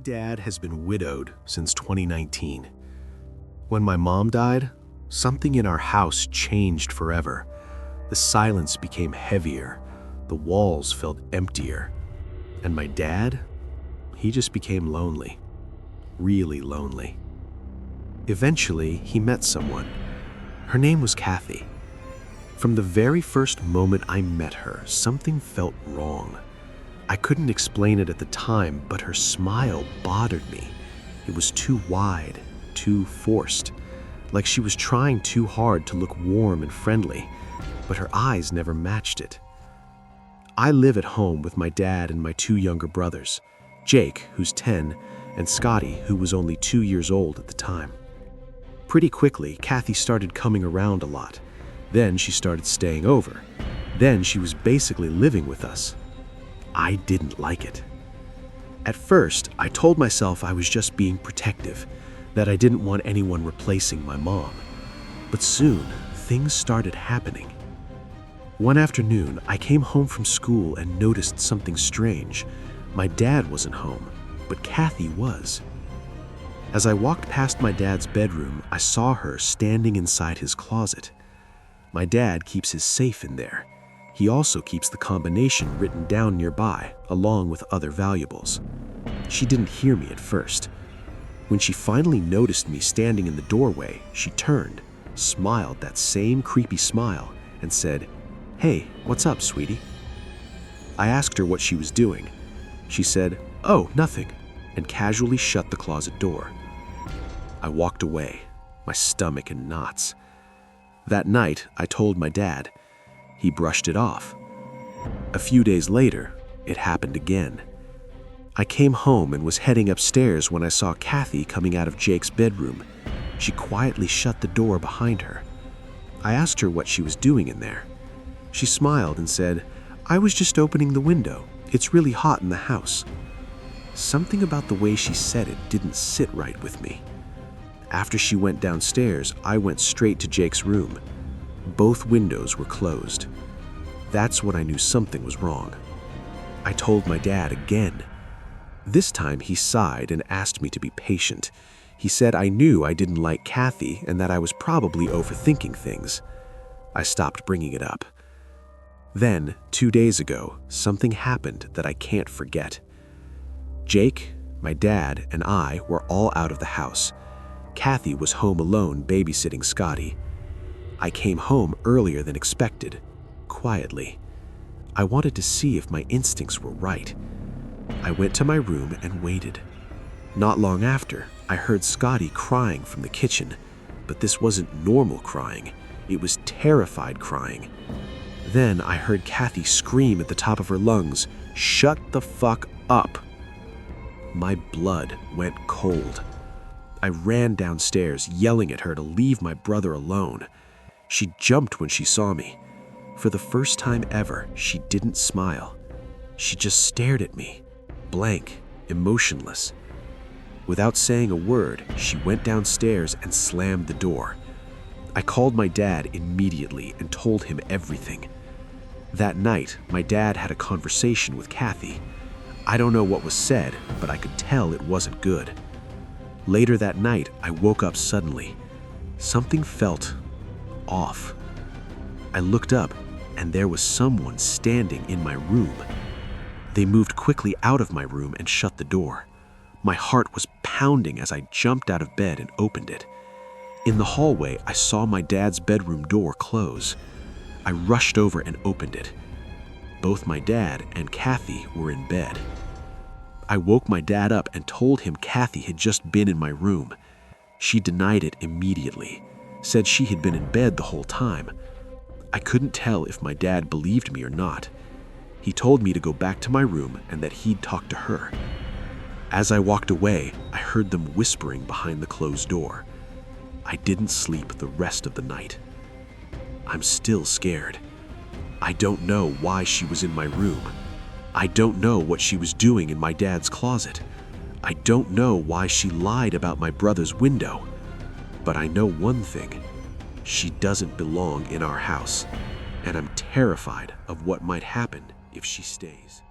dad has been widowed since 2019. When my mom died, something in our house changed forever. The silence became heavier, the walls felt emptier, and my dad, he just became lonely, really lonely. Eventually, he met someone. Her name was Kathy. From the very first moment I met her, something felt wrong. I couldn't explain it at the time, but her smile bothered me. It was too wide, too forced, like she was trying too hard to look warm and friendly, but her eyes never matched it. I live at home with my dad and my two younger brothers, Jake, who's 10, and Scotty, who was only 2 years old at the time. Pretty quickly, Kathy started coming around a lot. Then she started staying over. Then she was basically living with us. I didn't like it. At first, I told myself I was just being protective, that I didn't want anyone replacing my mom. But soon, things started happening. One afternoon, I came home from school and noticed something strange. My dad wasn't home, but Kathy was. As I walked past my dad's bedroom, I saw her standing inside his closet. My dad keeps his safe in there. He also keeps the combination written down nearby, along with other valuables. She didn't hear me at first. When she finally noticed me standing in the doorway, she turned, smiled that same creepy smile, and said, "Hey, what's up, sweetie?" I asked her what she was doing. She said, "Oh, nothing," and casually shut the closet door. I walked away, my stomach in knots. That night, I told my dad. He brushed it off. A few days later, it happened again. I came home and was heading upstairs when I saw Kathy coming out of Jake's bedroom. She quietly shut the door behind her. I asked her what she was doing in there. She smiled and said, "I was just opening the window. It's really hot in the house." Something about the way she said it didn't sit right with me. After she went downstairs, I went straight to Jake's room. Both windows were closed. That's when I knew something was wrong. I told my dad again. This time he sighed and asked me to be patient. He said I knew I didn't like Kathy and that I was probably overthinking things. I stopped bringing it up. Then, 2 days ago, something happened that I can't forget. Jake, my dad, and I were all out of the house. Kathy was home alone babysitting Scotty. I came home earlier than expected, quietly. I wanted to see if my instincts were right. I went to my room and waited. Not long after, I heard Scotty crying from the kitchen, but this wasn't normal crying. It was terrified crying. Then I heard Kathy scream at the top of her lungs, "Shut the fuck up!" My blood went cold. I ran downstairs, yelling at her to leave my brother alone. She jumped when she saw me. For the first time ever, she didn't smile. She just stared at me, blank, emotionless. Without saying a word, she went downstairs and slammed the door. I called my dad immediately and told him everything. That night, my dad had a conversation with Kathy. I don't know what was said, but I could tell it wasn't good. Later that night, I woke up suddenly. Something felt off. I looked up, and there was someone standing in my room. They moved quickly out of my room and shut the door. My heart was pounding as I jumped out of bed and opened it. In the hallway, I saw my dad's bedroom door close. I rushed over and opened it. Both my dad and Kathy were in bed. I woke my dad up and told him Kathy had just been in my room. She denied it immediately, said she had been in bed the whole time. I couldn't tell if my dad believed me or not. He told me to go back to my room and that he'd talk to her. As I walked away, I heard them whispering behind the closed door. I didn't sleep the rest of the night. I'm still scared. I don't know why she was in my room. I don't know what she was doing in my dad's closet. I don't know why she lied about my brother's window. But I know one thing. She doesn't belong in our house, and I'm terrified of what might happen if she stays.